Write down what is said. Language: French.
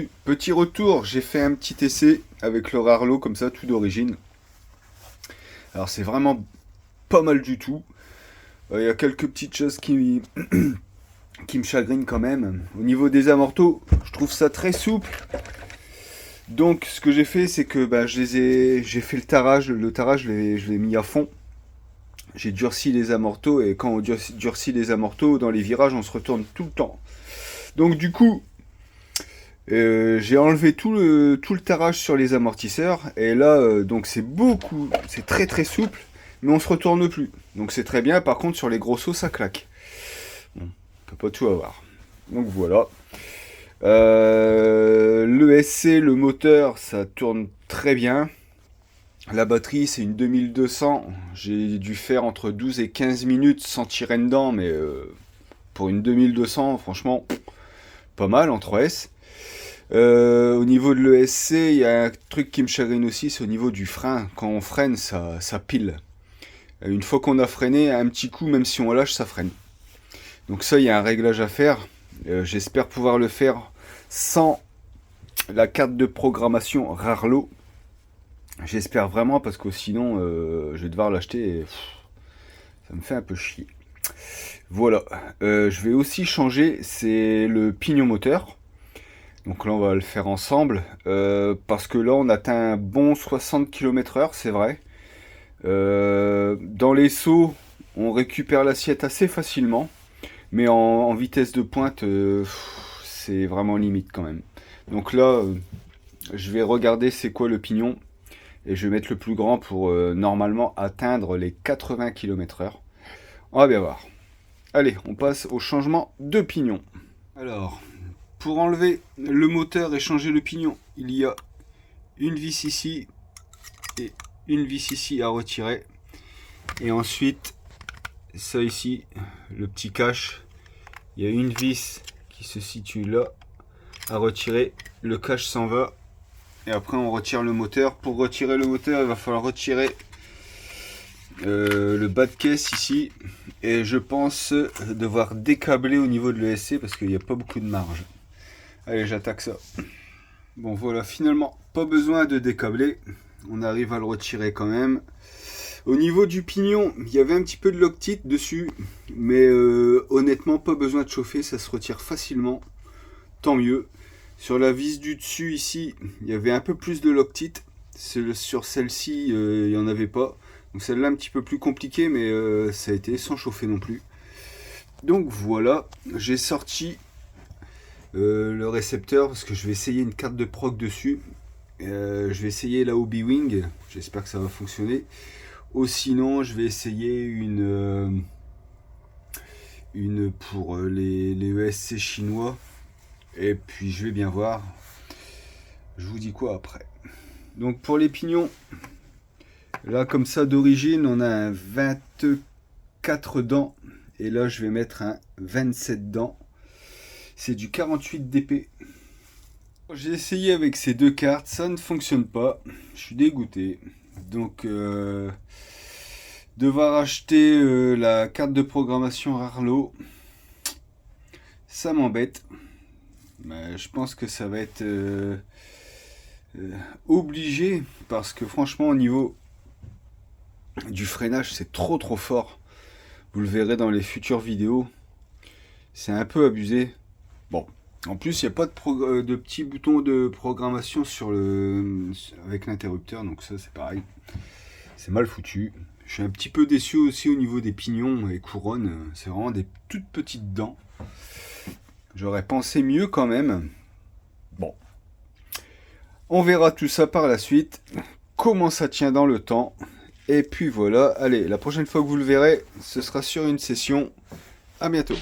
salut, petit retour, j'ai fait un petit essai avec le Rarlo comme ça, tout d'origine. Alors c'est vraiment pas mal du tout. Il y a quelques petites choses qui me chagrinent quand même. Au niveau des amortos, je trouve ça très souple. Donc ce que j'ai fait, c'est que j'ai fait le tarage, je l'ai mis à fond. J'ai durci les amortos et quand on durcit les amortos, dans les virages, on se retourne tout le temps. Donc du coup, j'ai enlevé tout le tarage sur les amortisseurs et là donc c'est très très souple, mais on se retourne plus. Donc c'est très bien. Par contre sur les gros sauts ça claque. Bon, on peut pas tout avoir. Donc voilà. Le SC, le moteur, ça tourne très bien. La batterie c'est une 2200. J'ai dû faire entre 12 et 15 minutes sans tirer dedans, mais pour une 2200 franchement pas mal en 3S. Au niveau de l'ESC, il y a un truc qui me chagrine aussi, c'est au niveau du frein. Quand on freine, ça pile. Une fois qu'on a freiné, un petit coup, même si on lâche, ça freine. Donc ça, il y a un réglage à faire. J'espère pouvoir le faire sans la carte de programmation Rarlo. J'espère vraiment, parce que sinon, je vais devoir l'acheter et ça me fait un peu chier. Voilà. Je vais aussi changer, c'est le pignon moteur. Donc là on va le faire ensemble, parce que là on atteint un bon 60 km/h, c'est vrai. Dans les sauts, on récupère l'assiette assez facilement, mais en vitesse de pointe, c'est vraiment limite quand même. Donc là, je vais regarder c'est quoi le pignon, et je vais mettre le plus grand pour normalement atteindre les 80 km/h. On va bien voir. Allez, on passe au changement de pignon. Alors, pour enlever le moteur et changer le pignon, il y a une vis ici et une vis ici à retirer. Et ensuite, ça ici, le petit cache, il y a une vis qui se situe là à retirer. Le cache s'en va. Et après, on retire le moteur. Pour retirer le moteur, il va falloir retirer le bas de caisse ici. Et je pense devoir décabler au niveau de l'ESC parce qu'il n'y a pas beaucoup de marge. Allez, j'attaque ça. Bon, voilà, finalement, pas besoin de décabler. On arrive à le retirer quand même. Au niveau du pignon, il y avait un petit peu de loctite dessus. Mais honnêtement, pas besoin de chauffer. Ça se retire facilement. Tant mieux. Sur la vis du dessus, ici, il y avait un peu plus de loctite. Sur celle-ci, il n'y en avait pas. Donc celle-là, un petit peu plus compliquée, mais ça a été sans chauffer non plus. Donc voilà, j'ai sorti le récepteur parce que je vais essayer une carte de proc dessus. Je vais essayer la Hobby Wing, j'espère que ça va fonctionner. Ou sinon je vais essayer une pour les ESC chinois. Et puis je vais bien voir. Je vous dis quoi après. Donc pour les pignons, là comme ça d'origine on a un 24 dents. Et là je vais mettre un 27 dents. C'est du 48 dp. J'ai essayé avec ces deux cartes, ça ne fonctionne pas. Je suis dégoûté. Donc devoir acheter la carte de programmation Rarlo, ça m'embête. Mais je pense que ça va être obligé parce que franchement au niveau du freinage c'est trop fort. Vous le verrez dans les futures vidéos. C'est un peu abusé. Bon, en plus il n'y a pas de petit bouton de programmation avec l'interrupteur, donc ça c'est pareil. C'est mal foutu. Je suis un petit peu déçu aussi au niveau des pignons et couronnes. C'est vraiment des toutes petites dents. J'aurais pensé mieux quand même. Bon. On verra tout ça par la suite. Comment ça tient dans le temps. Et puis voilà. Allez, la prochaine fois que vous le verrez, ce sera sur une session. À bientôt.